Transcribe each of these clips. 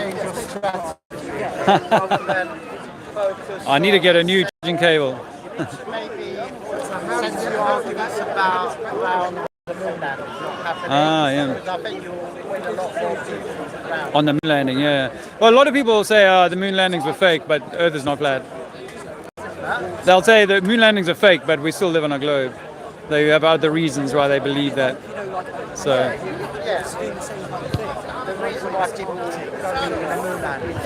change your strategy rather than focus. I need to get a new charging cable. Maybe sensible arguments about around the moon landing not happening. Yeah. Because I think you'll win a lot more people around. On the moon landing, yeah. Well, a lot of people say the moon landings were fake, but Earth is not flat. They'll say the moon landings are fake, but we still live on a globe. They have other reasons why they believe that. So. Yes. The reason why people don't believe in the moon landing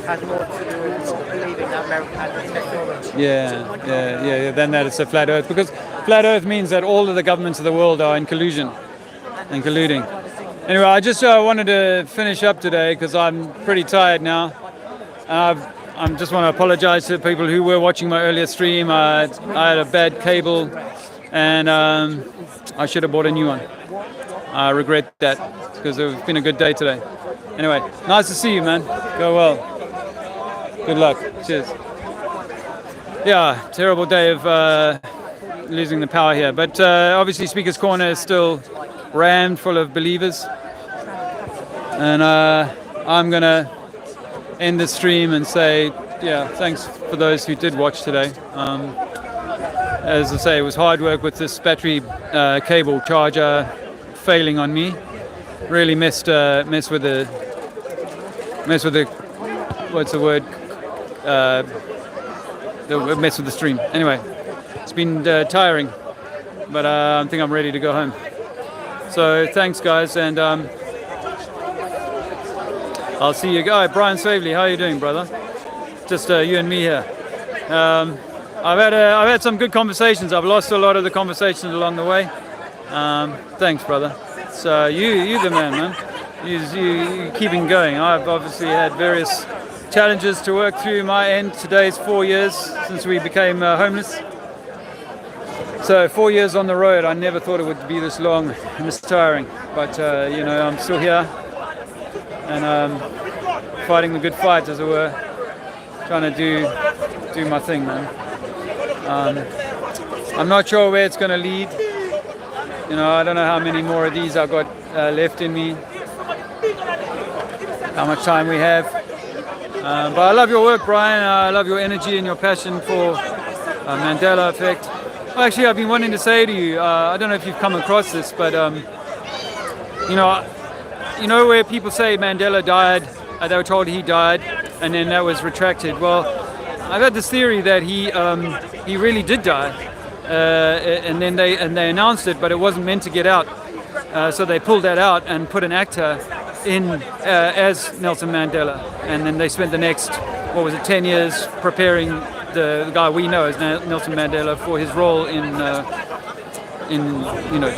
has more to do with not believing that America had the technology. Yeah. Then that it's a flat Earth, because flat Earth means that all of the governments of the world are in collusion and colluding. Anyway, I just wanted to finish up today because I'm pretty tired now. I just want to apologize to the people who were watching my earlier stream. I had a bad cable, and I should have bought a new one. I regret that because it's been a good day today. Anyway, nice to see you, man. Go well. Good luck. Cheers. Yeah, terrible day of losing the power here. But obviously Speaker's Corner is still rammed full of believers. And I'm going to end the stream and say, yeah, thanks for those who did watch today. As I say, it was hard work with this battery cable charger failing on me. Really messed with the what's the word? Mess with the stream. Anyway, it's been tiring, but I think I'm ready to go home. So thanks, guys, and I'll see you guys. Brian Swavely, how are you doing, brother? Just you and me here. I've had some good conversations. I've lost a lot of the conversations along the way. Thanks, brother. So you the man. You keeping going. I've obviously had various challenges to work through my end. Today's 4 years since we became homeless. So 4 years on the road. I never thought it would be this long and this tiring. But I'm still here and fighting the good fight, as it were. Trying to do my thing, man. I'm not sure where it's going to lead. I don't know how many more of these I've got left in me, how much time we have. But I love your work, Brian. I love your energy and your passion for Mandela Effect. Actually, I've been wanting to say to you, I don't know if you've come across this, but where people say Mandela died, they were told he died, and then that was retracted. Well, I've had this theory that he really did die, and then they announced it, but it wasn't meant to get out. So they pulled that out and put an actor in as Nelson Mandela, and then they spent the next 10 years preparing the guy we know as Nelson Mandela for his role in the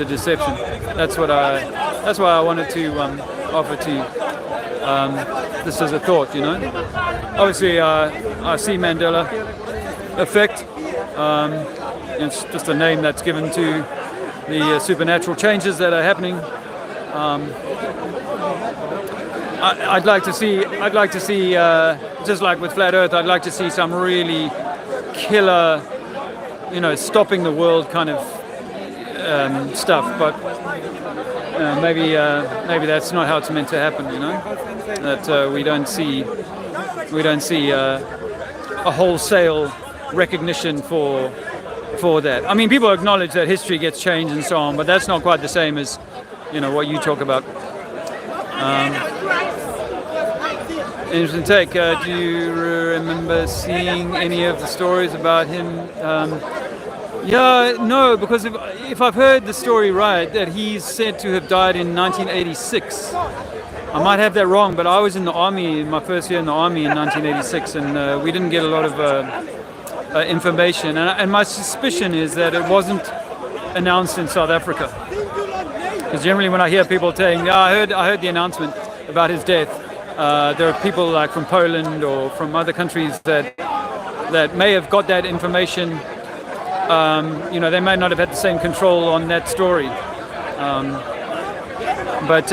deception. That's why I wanted to offer to you. This as a thought, Obviously, I see Mandela Effect. It's just a name that's given to the supernatural changes that are happening. I'd like to see, just like with Flat Earth, I'd like to see some really killer, stopping the world kind of stuff. But maybe that's not how it's meant to happen. That we don't see a wholesale recognition for that. I mean, people acknowledge that history gets changed and so on, but that's not quite the same as what you talk about. Interesting take. Do you remember seeing any of the stories about him? No, because if I've heard the story right, that he's said to have died in 1986. I might have that wrong, but I was in the army, my first year in the army in 1986, and we didn't get a lot of information. And my suspicion is that it wasn't announced in South Africa. Because generally when I hear people saying, I heard the announcement about his death, there are people like from Poland or from other countries that may have got that information. They may not have had the same control on that story. But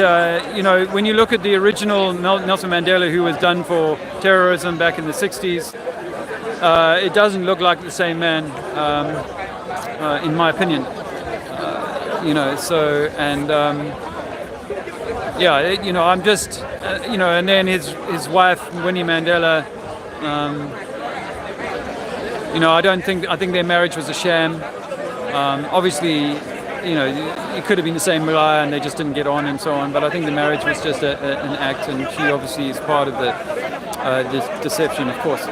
when you look at the original Nelson Mandela, who was done for terrorism back in the 60s, it doesn't look like the same man, in my opinion. and then his wife Winnie Mandela. I think their marriage was a sham. Obviously, it could have been the same Malaya and they just didn't get on and so on. But I think the marriage was just an act, and she obviously is part of the deception, of course.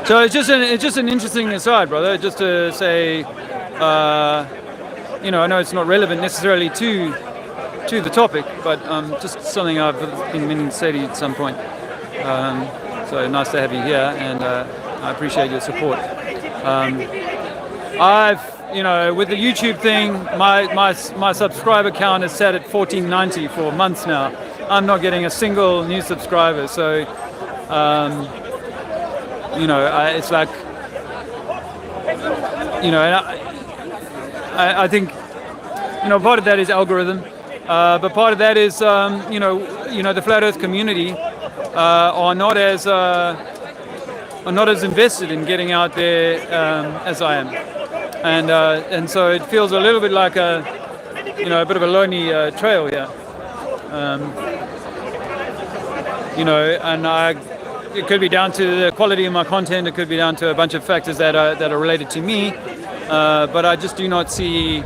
So it's just an interesting aside, brother. Just to say, I know it's not relevant necessarily to the topic, but just something I've been meaning to say to you at some point. So nice to have you here, and I appreciate your support. With the YouTube thing, my subscriber count is set at 1490 for months now. I'm not getting a single new subscriber, so it's like, I think, part of that is algorithm, but part of that is, the flat Earth community are not as invested in getting out there as I am, and so it feels a little bit like a bit of a lonely trail here, and it could be down to the quality of my content. It could be down to a bunch of factors that are related to me, but I just do not see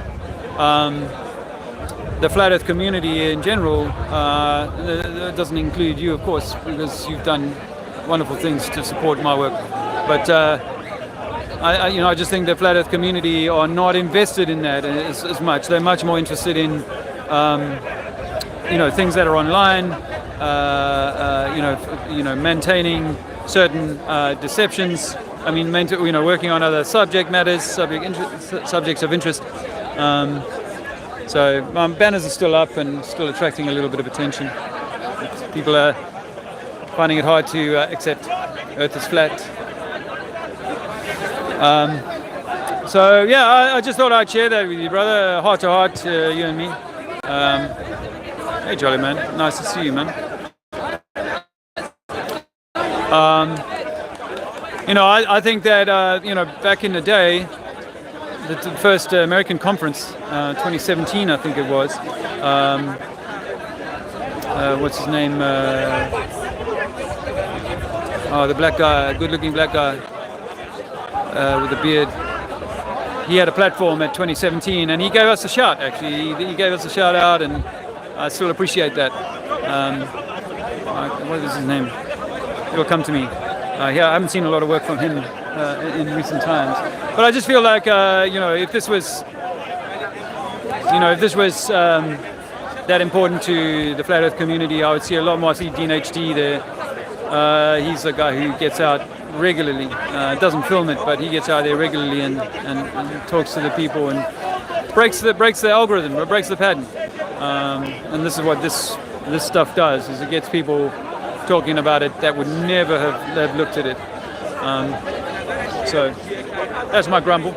the flat Earth community in general. It doesn't include you, of course, because you've done wonderful things to support my work. But I just think the flat Earth community are not invested in that as much. They're much more interested in things that are online. Maintaining certain deceptions. I mean, working on other subject matters, subjects of interest. So my banners are still up and still attracting a little bit of attention. People are finding it hard to accept Earth is flat. I just thought I'd share that with you, brother. Heart to heart, you and me. Hey, Jolly man, nice to see you, man. I think that back in the day, the first American conference, 2017, I think it was. What's his name? The black guy, good-looking black guy with a beard. He had a platform at 2017, and he gave us a shout. Actually, he gave us a shout out, and I still appreciate that. What is his name? It'll come to me. I haven't seen a lot of work from him in recent times, but I just feel like if this was that important to the flat Earth community, I would see a lot more. I see Dean HD there. He's a guy who gets out regularly. Doesn't film it, but he gets out there regularly and talks to the people and breaks the algorithm, or breaks the pattern. And this is what this stuff does: is it gets people talking about it that would never have looked at it. So that's my grumble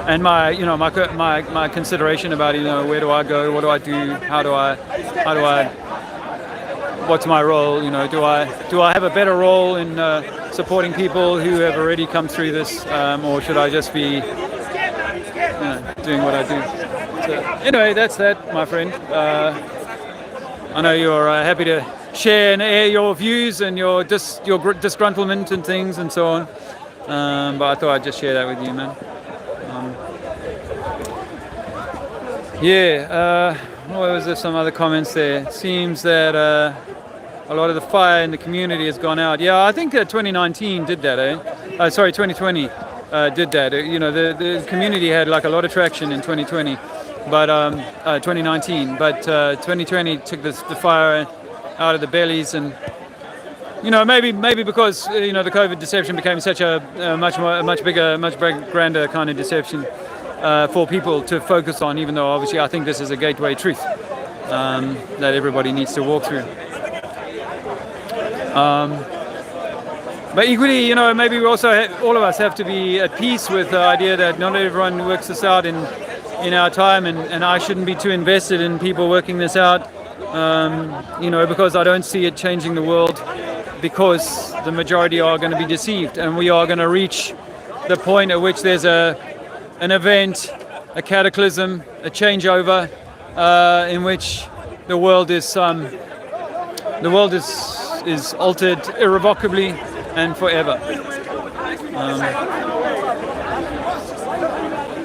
and my consideration about where do I go, what do I do, how do I what's my role? Do I have a better role in supporting people who have already come through this, or should I just be doing what I do? So anyway, that's that, my friend. I know you're happy to share and air your views and your disgruntlement and things and so on. But I thought I'd just share that with you, man. What was there? Some other comments there. It seems that a lot of the fire in the community has gone out. Yeah, I think 2019 did that, 2020 did that. The community had like a lot of traction in 2020, but 2019. But 2020 took the fire out of the bellies, and maybe because the COVID deception became such a much bigger, much grander kind of deception for people to focus on. Even though obviously I think this is a gateway truth that everybody needs to walk through. But equally, maybe we also all of us have to be at peace with the idea that not everyone works this out in our time, and I shouldn't be too invested in people working this out. Because I don't see it changing the world, because the majority are going to be deceived, and we are going to reach the point at which there's an event, a cataclysm, a changeover, in which the world is altered irrevocably and forever.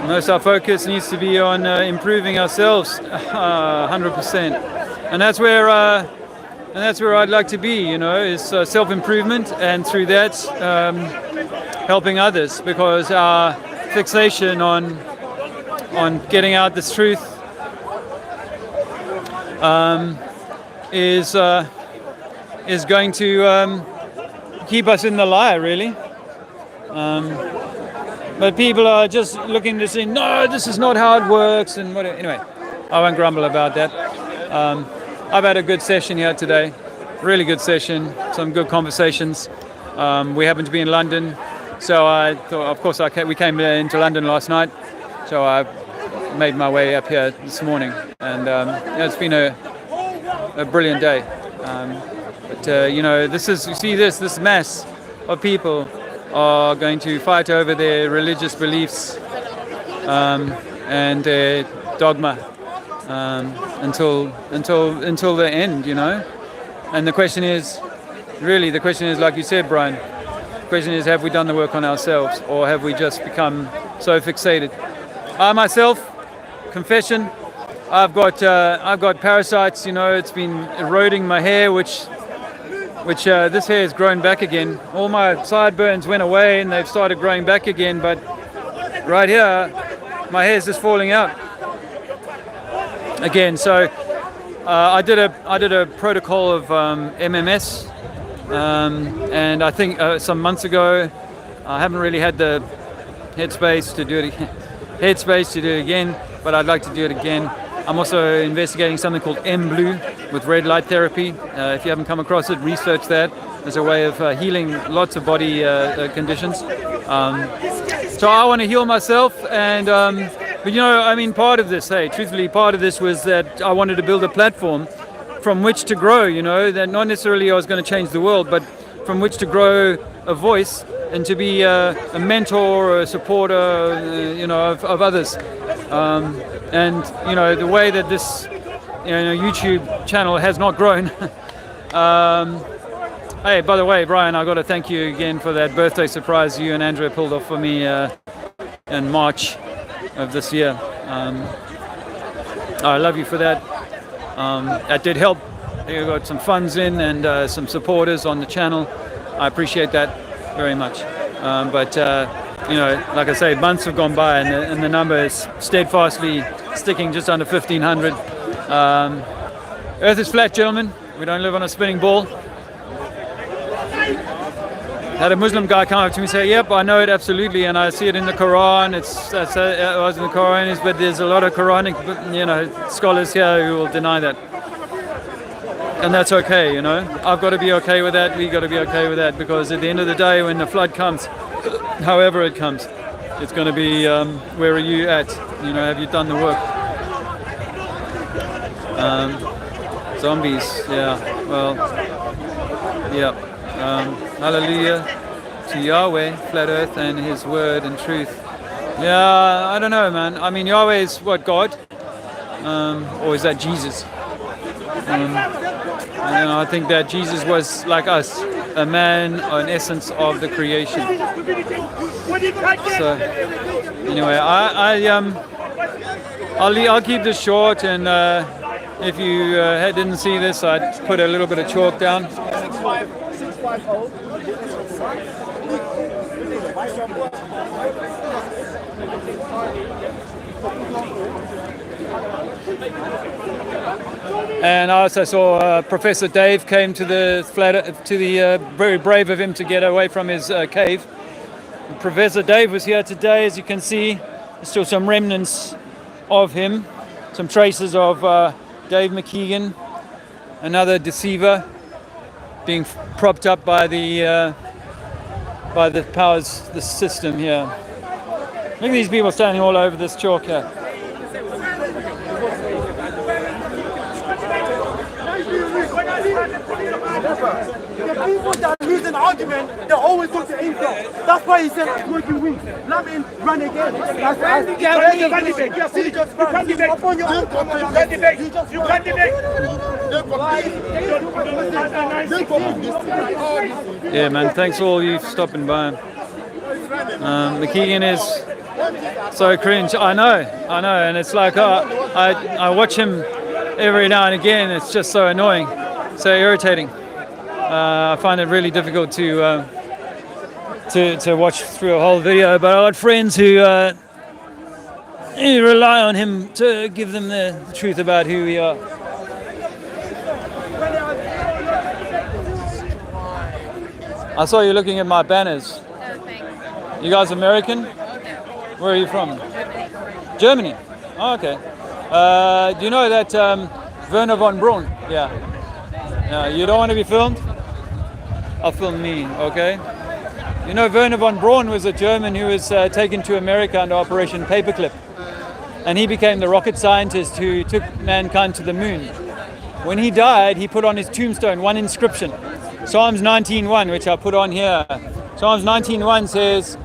Most of our focus needs to be on improving ourselves, 100%, and that's where I'd like to be. You know, is self-improvement, and through that, helping others, because our fixation on getting out this truth is going to keep us in the lie, really. But people are just looking to say, no, this is not how it works, and whatever. Anyway, I won't grumble about that. I've had a good session here today, really good session, some good conversations. We happen to be in London, so I thought, of course, we came into London last night, so I made my way up here this morning, and it's been a brilliant day. But you know, you see this mass of people are going to fight over their religious beliefs and their dogma until the end, you know. And the question is, like you said, Brian, the question is, have we done the work on ourselves, or have we just become so fixated? I myself, confession, I've got parasites, you know. It's been eroding my hair, which this hair has grown back again. All my sideburns went away and they've started growing back again, but right here my hair is just falling out again. So I did a protocol of MMS, and I think some months ago. I haven't really had the headspace to do it again, but I'd like to do it again. I'm also investigating something called M-Blue with red light therapy. If you haven't come across it, research that. As a way of healing lots of body conditions. So I want to heal myself, and but you know, I mean, part of this, truthfully, part of this was that I wanted to build a platform from which to grow. You know, that not necessarily I was going to change the world, but from which to grow a voice and to be a mentor or a supporter, you know, of others. And you know, the way that this YouTube channel has not grown. Hey, by the way, Brian, I got to thank you again for that birthday surprise you and Andrea pulled off for me in March of this year. I love you for that. That did help. You got some funds in and some supporters on the channel. I appreciate that very much. But you know, like I say, months have gone by, and the number is steadfastly sticking just under 1,500. Earth is flat, gentlemen. We don't live on a spinning ball. Had a Muslim guy come up to me and say, "Yep, I know it absolutely, and I see it in the Quran. It was in the Quran, but there's a lot of Quranic, scholars here who will deny that." And that's okay, you know. I've got to be okay with that. We got to be okay with that, because at the end of the day, when the flood comes, however it comes, it's going to be where are you at? You know, have you done the work? Zombies, yeah. Well, yeah. Hallelujah to Yahweh, flat earth, and His word and truth. Yeah, I don't know, man. I mean, Yahweh is what, God? Or is that Jesus? And I think that Jesus was like us, a man, an essence of the creation. So anyway, I'll keep this short, and if you didn't see this, I'd put a little bit of chalk down. 650. And I also saw Professor Dave came to the very brave of him to get away from his cave. And Professor Dave was here today, as you can see. There's still some remnants of him, some traces of Dave McKeegan, another deceiver, being propped up by the powers, the system here. Look at these people standing all over this chalk here. The people that are losing an argument, they always go to insult. That's why he said working wings. Let him run again. That's You can't debate. You can't debate. Upon your own. You can't debate. You can't debate. Yeah, man. Thanks all you for stopping by. McKeegan is so cringe. I know, and it's like I watch him every now and again. It's just so annoying, so irritating. I find it really difficult to watch through a whole video. But I got friends who rely on him to give them the truth about who we are. I saw you looking at my banners. You guys American? Where are you from? Germany. Oh, okay. Do you know that Werner von Braun? Yeah. You don't want to be filmed? I'll film me, okay? You know, Werner von Braun was a German who was taken to America under Operation Paperclip. And he became the rocket scientist who took mankind to the moon. When he died, he put on his tombstone one inscription. Psalms 19:1, which I put on here. Psalms 19:1 says,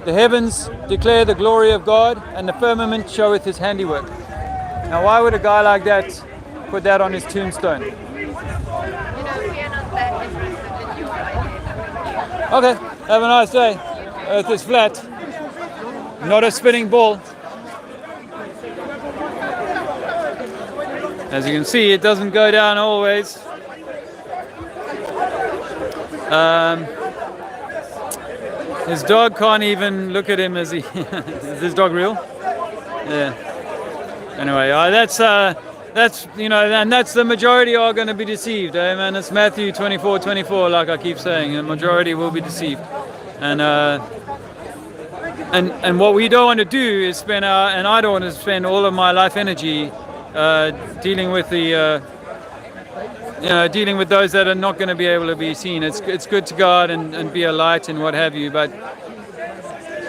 "The heavens declare the glory of God, and the firmament showeth his handiwork." Now, why would a guy like that put that on his tombstone? We are not that interested in your idea. Okay, have a nice day. Earth is flat, not a spinning ball. As you can see, it doesn't go down always. His dog can't even look at him as he... Is this dog real? Yeah. Anyway, that's you know, and that's the majority are going to be deceived, eh, man? It's Matthew 24:24, like I keep saying. The majority will be deceived, and what we don't want to do is spend and I don't want to spend all of my life energy dealing with the dealing with those that are not going to be able to be seen. It's good to go out and be a light and what have you, but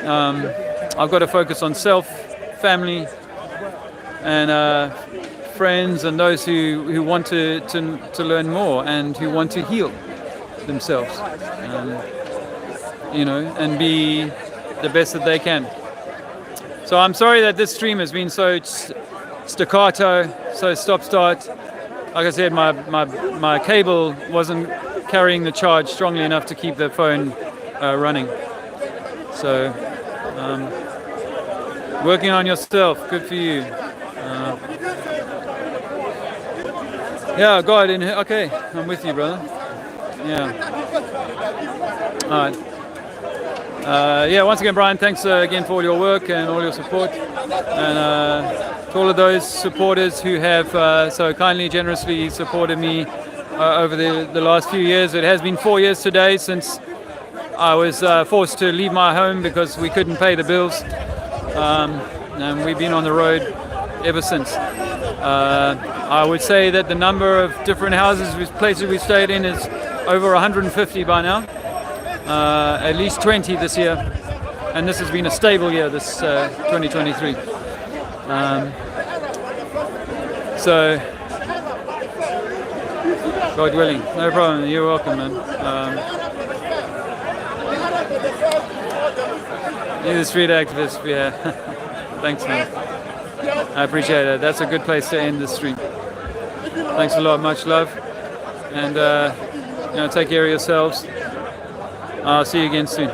I've got to focus on self, family, and friends, and those who want to learn more and who want to heal themselves, and be the best that they can. So I'm sorry that this stream has been so staccato, so stop-start. Like I said, my cable wasn't carrying the charge strongly enough to keep the phone running. So, working on yourself, good for you. Yeah, God, okay, I'm with you, brother. Yeah. All right. Yeah, once again, Brian, thanks again for all your work and all your support. And to all of those supporters who have so kindly, generously supported me over the last few years. It has been 4 years today since I was forced to leave my home because we couldn't pay the bills. And we've been on the road ever since. I would say that the number of different houses, places we stayed in is over 150 by now. At least 20 this year. And this has been a stable year, this 2023. So, God willing, no problem. You're welcome, man. You're the street activist, yeah. Thanks, man. I appreciate it. That's a good place to end the stream. Thanks a lot, much love, and take care of yourselves. I'll see you again soon.